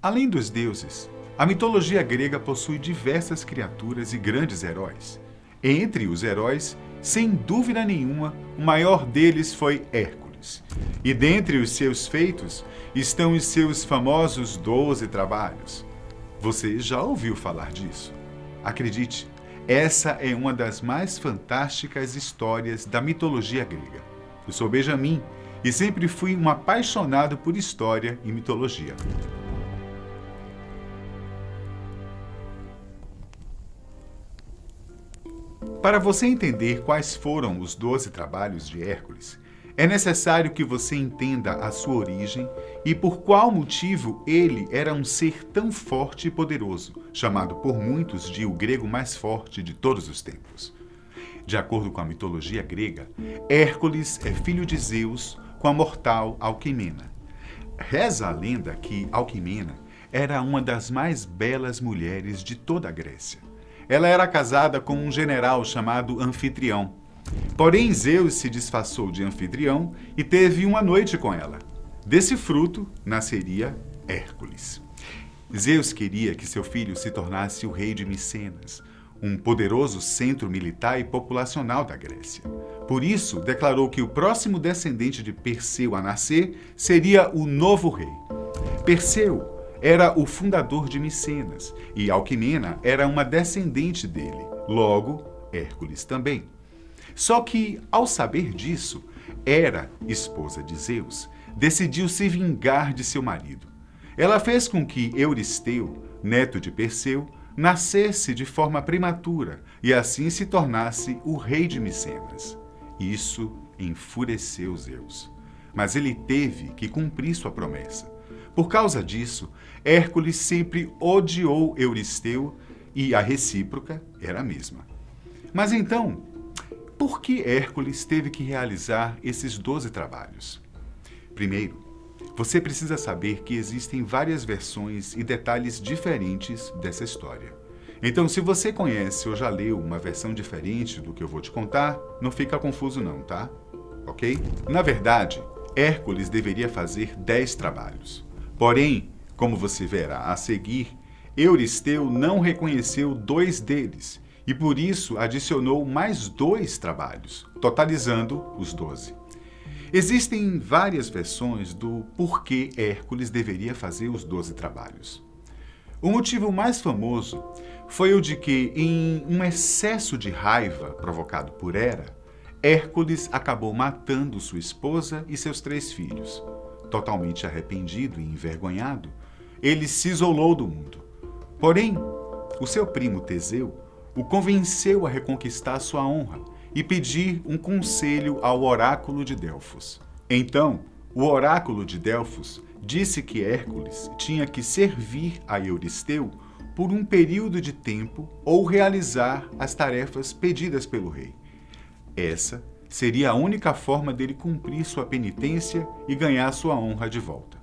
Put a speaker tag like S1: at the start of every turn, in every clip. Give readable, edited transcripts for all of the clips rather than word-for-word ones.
S1: Além dos deuses, a mitologia grega possui diversas criaturas e grandes heróis. Entre os heróis, sem dúvida nenhuma, o maior deles foi Hércules. E dentre os seus feitos estão os seus famosos 12 trabalhos. Você já ouviu falar disso? Acredite, essa é uma das mais fantásticas histórias da mitologia grega. Eu sou Benjamin e sempre fui um apaixonado por história e mitologia. Para você entender quais foram os 12 trabalhos de Hércules, é necessário que você entenda a sua origem e por qual motivo ele era um ser tão forte e poderoso, chamado por muitos de o grego mais forte de todos os tempos. De acordo com a mitologia grega, Hércules é filho de Zeus com a mortal Alquimena. Reza a lenda que Alquimena era uma das mais belas mulheres de toda a Grécia. Ela era casada com um general chamado Anfitrião. Porém, Zeus se disfarçou de Anfitrião e teve uma noite com ela. Desse fruto nasceria Hércules. Zeus queria que seu filho se tornasse o rei de Micenas, um poderoso centro militar e populacional da Grécia. Por isso, declarou que o próximo descendente de Perseu a nascer seria o novo rei. Perseu era o fundador de Micenas e Alquimena era uma descendente dele, logo Hércules também. Só que, ao saber disso, Hera, esposa de Zeus, decidiu se vingar de seu marido. Ela fez com que Euristeu, neto de Perseu, nascesse de forma prematura e assim se tornasse o rei de Micenas. Isso enfureceu Zeus, mas ele teve que cumprir sua promessa. Por causa disso, Hércules sempre odiou Euristeu e a recíproca era a mesma. Mas então, por que Hércules teve que realizar esses 12 trabalhos? Primeiro, você precisa saber que existem várias versões e detalhes diferentes dessa história. Então, se você conhece ou já leu uma versão diferente do que eu vou te contar, não fica confuso não, tá? Ok? Na verdade, Hércules deveria fazer 10 trabalhos. Porém, como você verá a seguir, Euristeu não reconheceu 2 deles e por isso adicionou mais 2 trabalhos, totalizando os 12. Existem várias versões do porquê Hércules deveria fazer os 12 trabalhos. O motivo mais famoso foi o de que, em um excesso de raiva provocado por Hera, Hércules acabou matando sua esposa e seus 3 filhos. Totalmente arrependido e envergonhado, ele se isolou do mundo. Porém, o seu primo Teseu o convenceu a reconquistar sua honra e pedir um conselho ao oráculo de Delfos. Então, o oráculo de Delfos disse que Hércules tinha que servir a Euristeu por um período de tempo ou realizar as tarefas pedidas pelo rei. Essa seria a única forma dele cumprir sua penitência e ganhar sua honra de volta.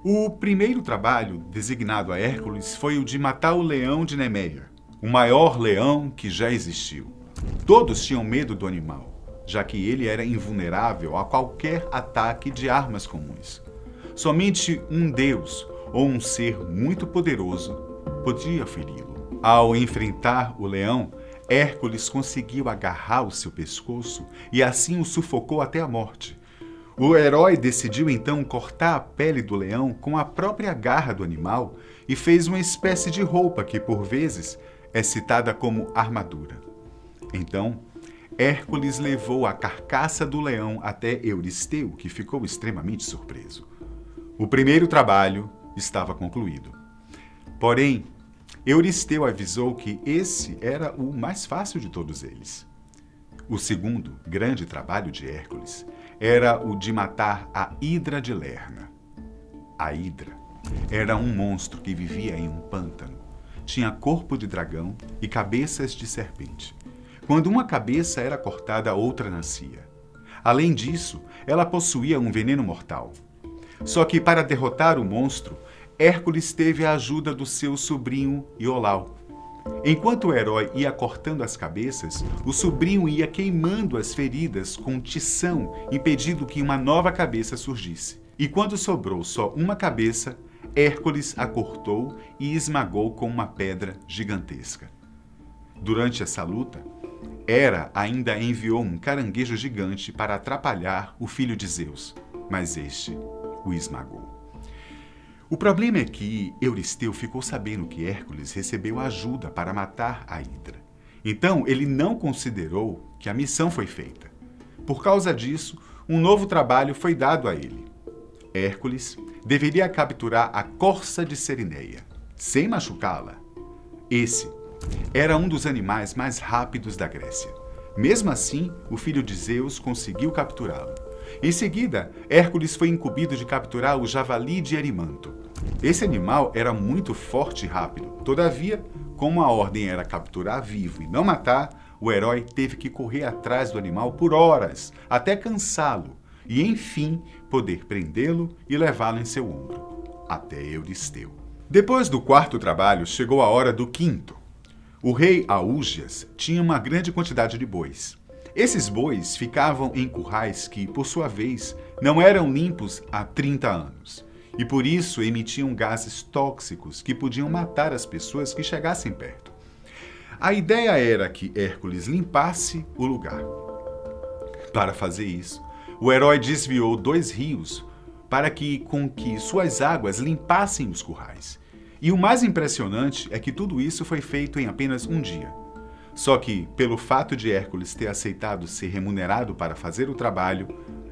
S1: O primeiro trabalho designado a Hércules foi o de matar o leão de Nemeia, o maior leão que já existiu. Todos tinham medo do animal, já que ele era invulnerável a qualquer ataque de armas comuns. Somente um deus ou um ser muito poderoso podia feri-lo. Ao enfrentar o leão, Hércules conseguiu agarrar o seu pescoço e assim o sufocou até a morte. O herói decidiu então cortar a pele do leão com a própria garra do animal e fez uma espécie de roupa que, por vezes, é citada como armadura. Então, Hércules levou a carcaça do leão até Euristeu, que ficou extremamente surpreso. O primeiro trabalho estava concluído. Porém, Euristeu avisou que esse era o mais fácil de todos eles. O segundo grande trabalho de Hércules era o de matar a Hidra de Lerna. A Hidra era um monstro que vivia em um pântano. Tinha corpo de dragão e cabeças de serpente. Quando uma cabeça era cortada, a outra nascia. Além disso, ela possuía um veneno mortal. Só que para derrotar o monstro, Hércules teve a ajuda do seu sobrinho Iolau. Enquanto o herói ia cortando as cabeças, o sobrinho ia queimando as feridas com tição, impedindo que uma nova cabeça surgisse. E quando sobrou só uma cabeça, Hércules a cortou e esmagou com uma pedra gigantesca. Durante essa luta, Hera ainda enviou um caranguejo gigante para atrapalhar o filho de Zeus, mas este o esmagou. O problema é que Euristeu ficou sabendo que Hércules recebeu ajuda para matar a Hidra. Então, ele não considerou que a missão foi feita. Por causa disso, um novo trabalho foi dado a ele. Hércules deveria capturar a corça de Cerineia, sem machucá-la. Esse era um dos animais mais rápidos da Grécia. Mesmo assim, o filho de Zeus conseguiu capturá-lo. Em seguida, Hércules foi incumbido de capturar o javali de Erimanto. Esse animal era muito forte e rápido. Todavia, como a ordem era capturar vivo e não matar, o herói teve que correr atrás do animal por horas, até cansá-lo, e enfim poder prendê-lo e levá-lo em seu ombro, até Euristeu. Depois do quarto trabalho, chegou a hora do quinto. O rei Aúgias tinha uma grande quantidade de bois. Esses bois ficavam em currais que, por sua vez, não eram limpos há 30 anos, e por isso emitiam gases tóxicos que podiam matar as pessoas que chegassem perto. A ideia era que Hércules limpasse o lugar. Para fazer isso, o herói desviou 2 rios para que suas águas limpassem os currais. E o mais impressionante é que tudo isso foi feito em apenas um dia. Só que, pelo fato de Hércules ter aceitado ser remunerado para fazer o trabalho,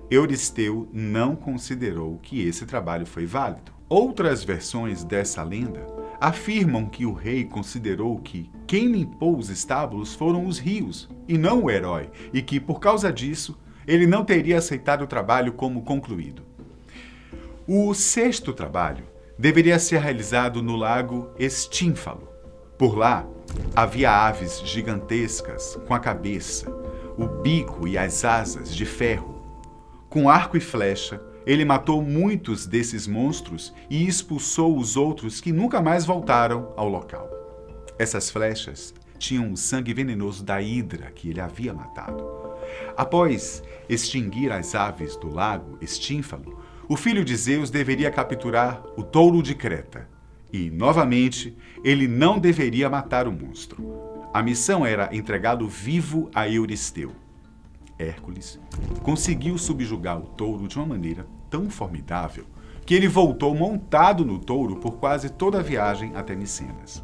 S1: Euristeu não considerou que esse trabalho foi válido. Outras versões dessa lenda afirmam que o rei considerou que quem limpou os estábulos foram os rios, e não o herói, e que, por causa disso, ele não teria aceitado o trabalho como concluído. O sexto trabalho deveria ser realizado no lago Estínfalo. Por lá, havia aves gigantescas com a cabeça, o bico e as asas de ferro. Com arco e flecha, ele matou muitos desses monstros e expulsou os outros que nunca mais voltaram ao local. Essas flechas tinham o sangue venenoso da hidra que ele havia matado. Após extinguir as aves do lago Estínfalo, o filho de Zeus deveria capturar o touro de Creta. E, novamente, ele não deveria matar o monstro. A missão era entregá-lo vivo a Euristeu. Hércules conseguiu subjugar o touro de uma maneira tão formidável que ele voltou montado no touro por quase toda a viagem até Micenas.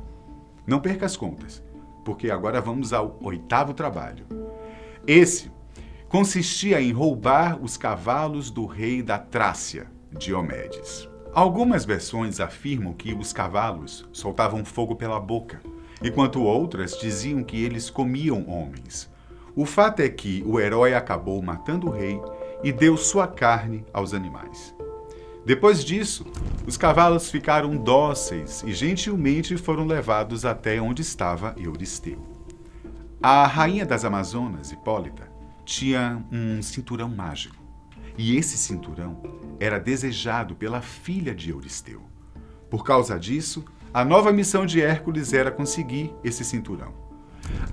S1: Não perca as contas, porque agora vamos ao oitavo trabalho. Esse consistia em roubar os cavalos do rei da Trácia, Diomedes. Algumas versões afirmam que os cavalos soltavam fogo pela boca, enquanto outras diziam que eles comiam homens. O fato é que o herói acabou matando o rei e deu sua carne aos animais. Depois disso, os cavalos ficaram dóceis e gentilmente foram levados até onde estava Euristeu. A rainha das Amazonas, Hipólita, tinha um cinturão mágico, e esse cinturão era desejado pela filha de Euristeu. Por causa disso, a nova missão de Hércules era conseguir esse cinturão.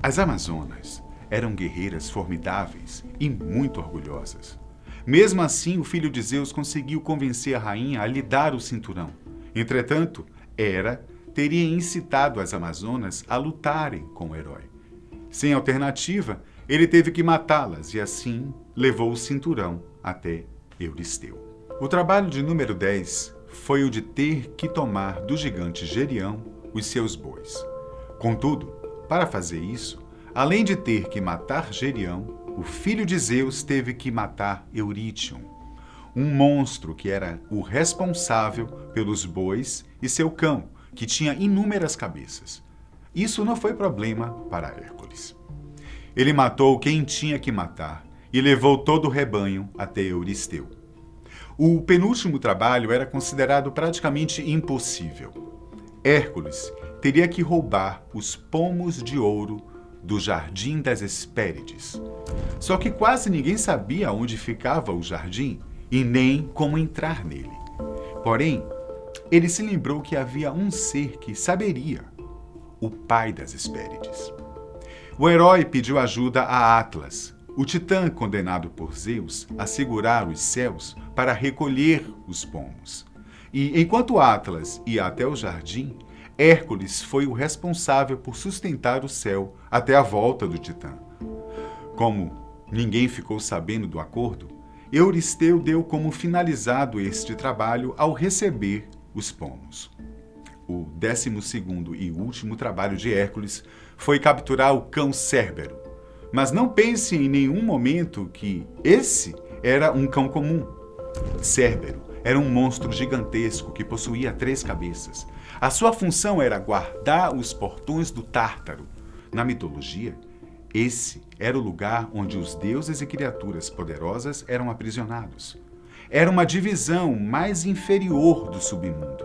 S1: As Amazonas eram guerreiras formidáveis e muito orgulhosas. Mesmo assim, o filho de Zeus conseguiu convencer a rainha a lhe dar o cinturão. Entretanto, Hera teria incitado as Amazonas a lutarem com o herói. Sem alternativa, ele teve que matá-las e assim levou o cinturão até Euristeu. O trabalho de número 10 foi o de ter que tomar do gigante Gerião os seus bois. Contudo, para fazer isso, além de ter que matar Gerião, o filho de Zeus teve que matar Eurítion, um monstro que era o responsável pelos bois e seu cão, que tinha inúmeras cabeças. Isso não foi problema para Hércules. Ele matou quem tinha que matar e levou todo o rebanho até Euristeu. O penúltimo trabalho era considerado praticamente impossível. Hércules teria que roubar os pomos de ouro do Jardim das Hespérides. Só que quase ninguém sabia onde ficava o jardim e nem como entrar nele. Porém, ele se lembrou que havia um ser que saberia, o pai das Hespérides. O herói pediu ajuda a Atlas, o titã condenado por Zeus a segurar os céus para recolher os pomos. E enquanto Atlas ia até o jardim, Hércules foi o responsável por sustentar o céu até a volta do Titã. Como ninguém ficou sabendo do acordo, Euristeu deu como finalizado este trabalho ao receber os pomos. O 12º e último trabalho de Hércules foi capturar o cão Cérbero. Mas não pense em nenhum momento que esse era um cão comum. Cérbero era um monstro gigantesco que possuía 3 cabeças. A sua função era guardar os portões do Tártaro. Na mitologia, esse era o lugar onde os deuses e criaturas poderosas eram aprisionados. Era uma divisão mais inferior do submundo.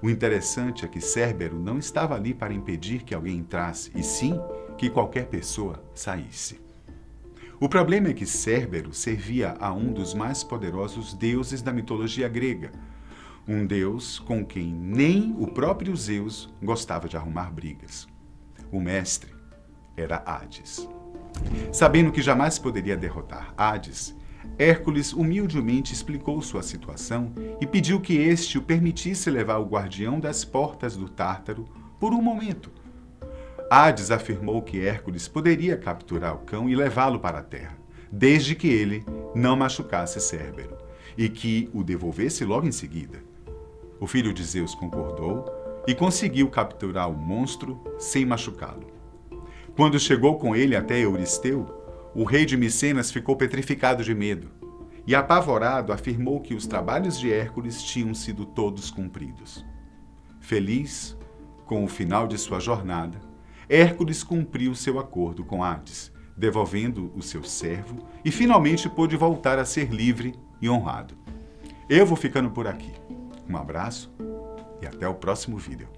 S1: O interessante é que Cérbero não estava ali para impedir que alguém entrasse, e sim que qualquer pessoa saísse. O problema é que Cérbero servia a um dos mais poderosos deuses da mitologia grega, um deus com quem nem o próprio Zeus gostava de arrumar brigas. O mestre era Hades. Sabendo que jamais poderia derrotar Hades, Hércules humildemente explicou sua situação e pediu que este o permitisse levar o guardião das portas do Tártaro por um momento. Hades afirmou que Hércules poderia capturar o cão e levá-lo para a terra, desde que ele não machucasse Cérbero, e que o devolvesse logo em seguida. O filho de Zeus concordou e conseguiu capturar o monstro sem machucá-lo. Quando chegou com ele até Euristeu, o rei de Micenas ficou petrificado de medo e, apavorado, afirmou que os trabalhos de Hércules tinham sido todos cumpridos. Feliz com o final de sua jornada, Hércules cumpriu seu acordo com Hades, devolvendo o seu servo e finalmente pôde voltar a ser livre e honrado. Eu vou ficando por aqui. Um abraço e até o próximo vídeo.